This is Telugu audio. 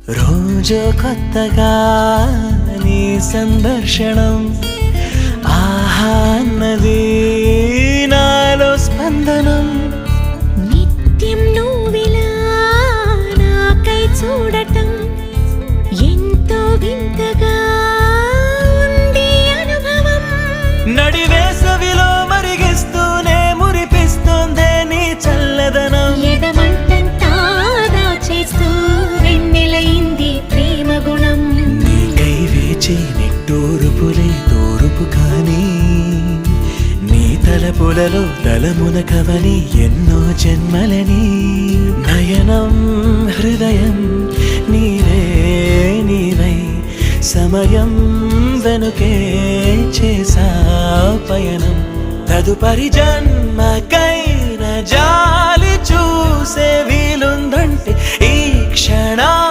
రోజు కొత్తగా నీ సందర్శనం ఆహా అన్నది నాలో స్పందనం నిత్యం నువ్విలా నాకై చూడటం ఎంతో వింతగా ఉంది అనుభవం. నడివేసవిలో మరిగిస్తూనే మురిపిస్తోందే నీ చల్లదనం. ఎదమంటంతా దాచేస్తూ వెన్నెలైంది ప్రేమ గుణం. నీకై వేచి నిట్టూరుపులే తూరుపు కానీ నీ తలపులలో తలమున కవని ఎన్నో జన్మలని. నయనం హృదయం నీవే నీవై సమయం వెనుకే చేసా పయనం. తదుపరి జన్మకైన జాలి చూసే వీలుందంటే ఈ క్షణ